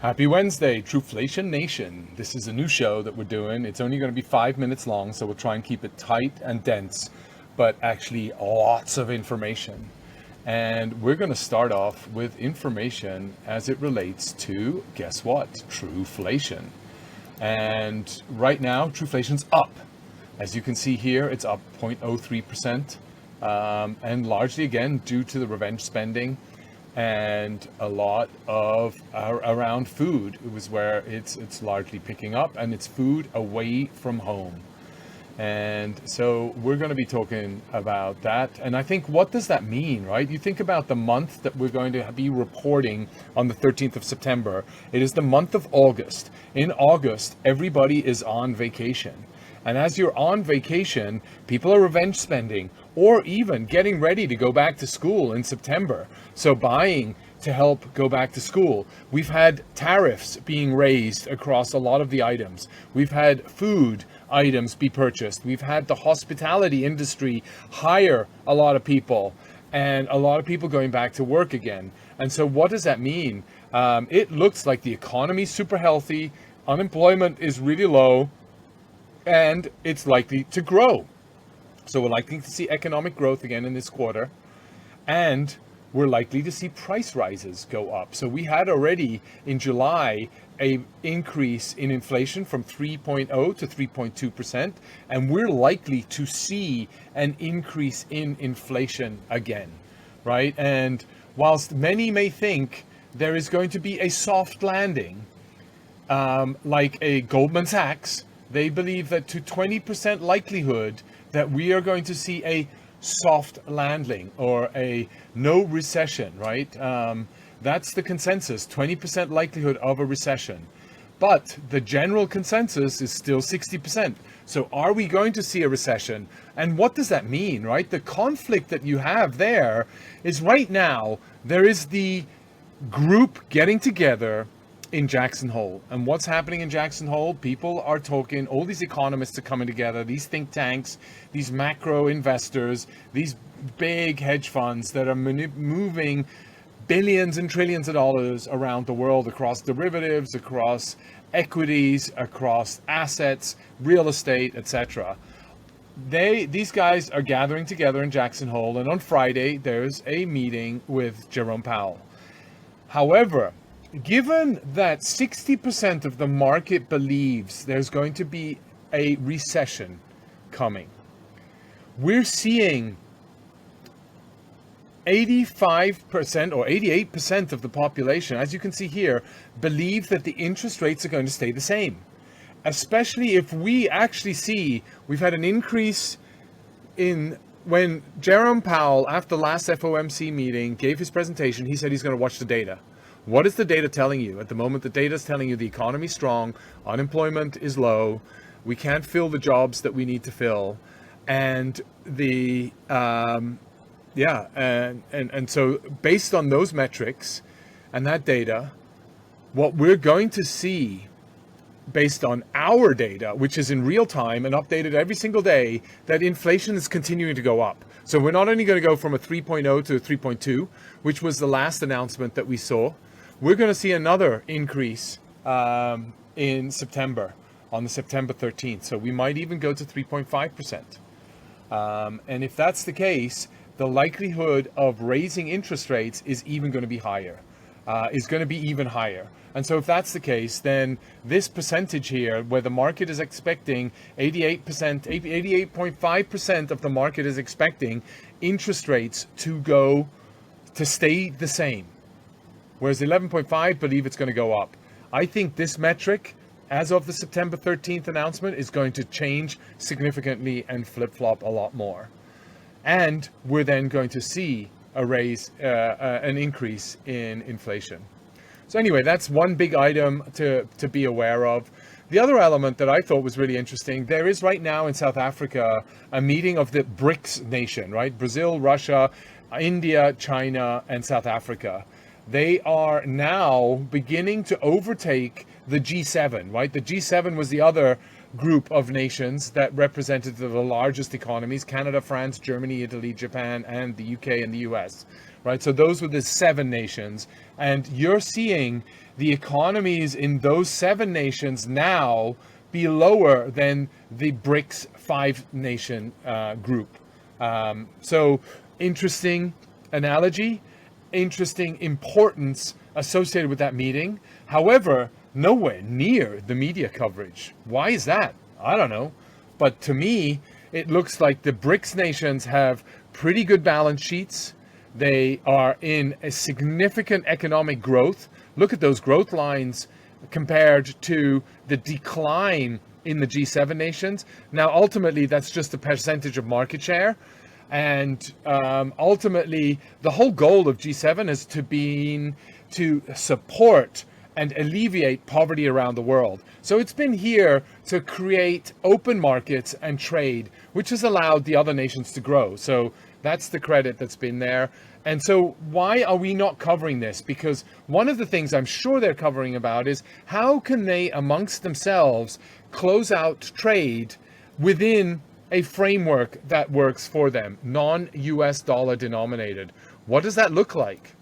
Happy Wednesday, Truflation Nation. This is a new show that we're doing. It's only going to be 5 minutes long, so we'll try and keep it tight and dense, but actually lots of information. And we're going to start off with information as it relates to, guess what? Truflation. And right now, Truflation's up. As you can see here, it's up 0.03%, and largely, again, due to the revenge spending and a lot of around food. It was where it's largely picking up, and it's food away from home. And so we're going to be talking about that. And I think, what does that mean, right? You think about the month that we're going to be reporting on the 13th of September. It is the month of August. In August, everybody is on vacation. And as you're on vacation, people are revenge spending, or even getting ready to go back to school in September. So buying to help go back to school. We've had tariffs being raised across a lot of the items. We've had food items be purchased. We've had the hospitality industry hire a lot of people, and a lot of people going back to work again. And so what does that mean? It looks like the economy's super healthy, unemployment is really low, and it's likely to grow. So we're likely to see economic growth again in this quarter, and we're likely to see price rises go up. So we had already in July a increase in inflation from 3.0 to 3.2%, and we're likely to see an increase in inflation again, right? And whilst many may think there is going to be a soft landing, like a Goldman Sachs, they believe that to 20% likelihood that we are going to see a soft landing or a no recession, right? That's the consensus, 20% likelihood of a recession. But the general consensus is still 60%. So are we going to see a recession? And what does that mean, right? The conflict that you have there is, right now, there is the group getting together in Jackson Hole. And what's happening in Jackson Hole? People are talking, all these economists are coming together, these think tanks, these macro investors, these big hedge funds that are moving billions and trillions of dollars around the world, across derivatives, across equities, across assets, real estate, etc. These guys are gathering together in Jackson Hole, and on Friday there's a meeting with Jerome Powell. However, given that 60% of the market believes there's going to be a recession coming, we're seeing 85% or 88% of the population, as you can see here, believe that the interest rates are going to stay the same. Especially if we actually see, we've had an increase in, when Jerome Powell, after the last FOMC meeting, gave his presentation, he said he's going to watch the data. What is the data telling you? At the moment, the data is telling you the economy is strong, unemployment is low, we can't fill the jobs that we need to fill, and the and so based on those metrics and that data, what we're going to see, based on our data, which is in real time and updated every single day, that inflation is continuing to go up. So we're not only going to go from a 3.0 to a 3.2, which was the last announcement that we saw. We're going to see another increase in September, on the September 13th. So we might even go to 3.5%. And if that's the case, the likelihood of raising interest rates is even going to be higher, And so if that's the case, then this percentage here, where the market is expecting 88.5% of the market is expecting interest rates to stay the same, whereas 11.5 believe it's going to go up. I think this metric, as of the September 13th announcement, is going to change significantly and flip-flop a lot more. And we're then going to see an increase in inflation. So anyway, that's one big item to be aware of. The other element that I thought was really interesting, there is right now in South Africa a meeting of the BRICS nation, right? Brazil, Russia, India, China, and South Africa. They are now beginning to overtake the G7, right? The G7 was the other group of nations that represented the largest economies: Canada, France, Germany, Italy, Japan, and the UK and the US, right? So those were the 7 nations. And you're seeing the economies in those 7 nations now be lower than the BRICS 5-nation group. So interesting analogy, interesting importance associated with that meeting. However, nowhere near the media coverage. Why is that? I don't know. But to me, it looks like the BRICS nations have pretty good balance sheets. They are in a significant economic growth. Look at those growth lines compared to the decline in the G7 nations. Now, ultimately, that's just a percentage of market share. And ultimately, the whole goal of G7 is to support and alleviate poverty around the world. So it's been here to create open markets and trade, which has allowed the other nations to grow. So that's the credit that's been there. And so why are we not covering this? Because one of the things I'm sure they're covering about is how can they amongst themselves close out trade within a framework that works for them, non-US dollar denominated. What does that look like?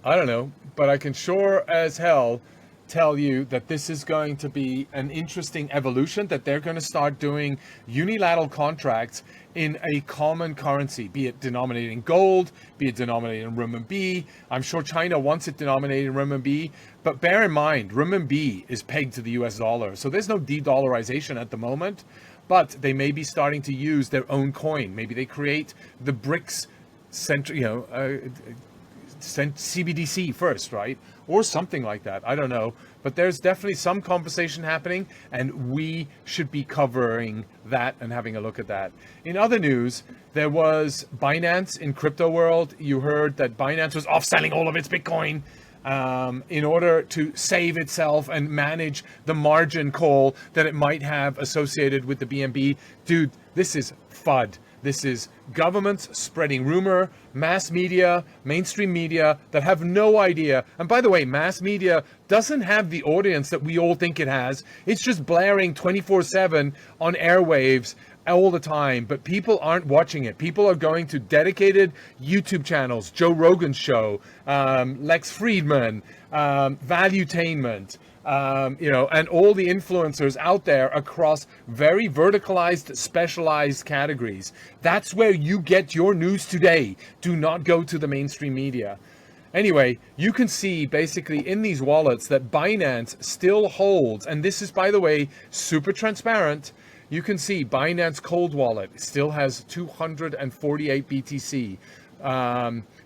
I don't know, but I can sure as hell tell you that this is going to be an interesting evolution, that they're going to start doing unilateral contracts in a common currency, be it denominated in gold, be it denominated in renminbi. I'm sure China wants it denominated in renminbi, but bear in mind, renminbi is pegged to the US dollar. So there's no de-dollarization at the moment, but they may be starting to use their own coin. Maybe they create the BRICS central, CBDC first, right? Or something like that. I don't know. But there's definitely some conversation happening, and we should be covering that and having a look at that. In other news, there was Binance in crypto world. You heard that Binance was off-selling all of its Bitcoin in order to save itself and manage the margin call that it might have associated with the BNB. Dude, this is FUD. This is governments spreading rumor, mass media, mainstream media that have no idea. And by the way, mass media doesn't have the audience that we all think it has. It's just blaring 24/7 on airwaves all the time, but people aren't watching it. People are going to dedicated YouTube channels, Joe Rogan's show, Lex Friedman, Valuetainment, and all the influencers out there across very verticalized, specialized categories. That's where you get your news today. Do not go to the mainstream media. Anyway, you can see basically in these wallets that Binance still holds, and this is, by the way, super transparent. You can see Binance Cold Wallet still has 248 BTC.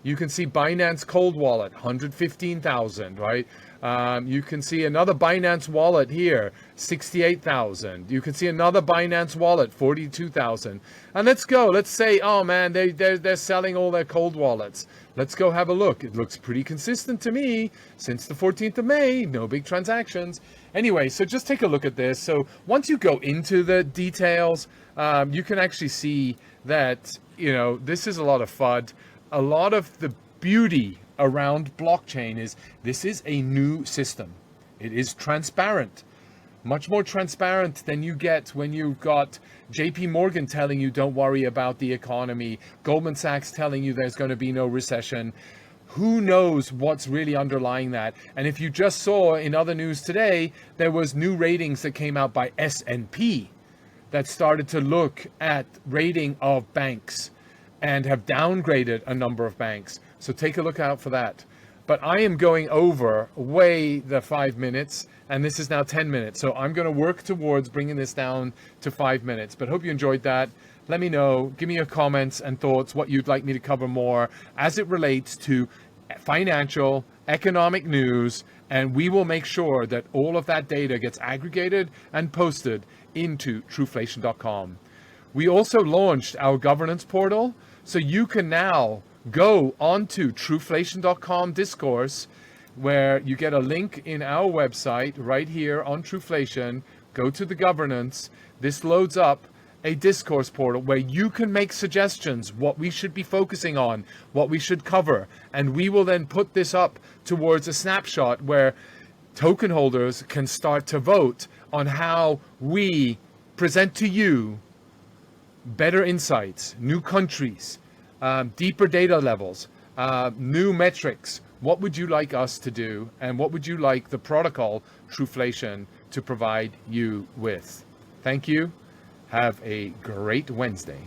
You can see Binance Cold Wallet, 115,000, right? You can see another Binance wallet here, 68,000. You can see another Binance wallet, 42,000. And let's go. Let's say, oh man, they're selling all their cold wallets. Let's go have a look. It looks pretty consistent to me since the 14th of May. No big transactions. Anyway, so just take a look at this. So once you go into the details, you can actually see that, this is a lot of FUD. A lot of the beauty around blockchain is this is a new system. It is transparent, much more transparent than you get when you've got JP Morgan telling you don't worry about the economy, Goldman Sachs telling you there's going to be no recession. Who knows what's really underlying that? And if you just saw in other news today, there was new ratings that came out by S&P that started to look at rating of banks and have downgraded a number of banks. So take a look out for that. But I am going over way the 5 minutes, and this is now 10 minutes. So I'm going to work towards bringing this down to 5 minutes. But hope you enjoyed that. Let me know. Give me your comments and thoughts, what you'd like me to cover more as it relates to financial, economic news, and we will make sure that all of that data gets aggregated and posted into Truflation.com. We also launched our governance portal, so you can now go onto Truflation.com discourse, where you get a link in our website right here on Truflation. Go to the governance. This loads up a discourse portal where you can make suggestions, what we should be focusing on, what we should cover. And we will then put this up towards a snapshot where token holders can start to vote on how we present to you better insights, new countries, deeper data levels, new metrics. What would you like us to do, and what would you like the protocol Truflation to provide you with? Thank you. Have a great Wednesday.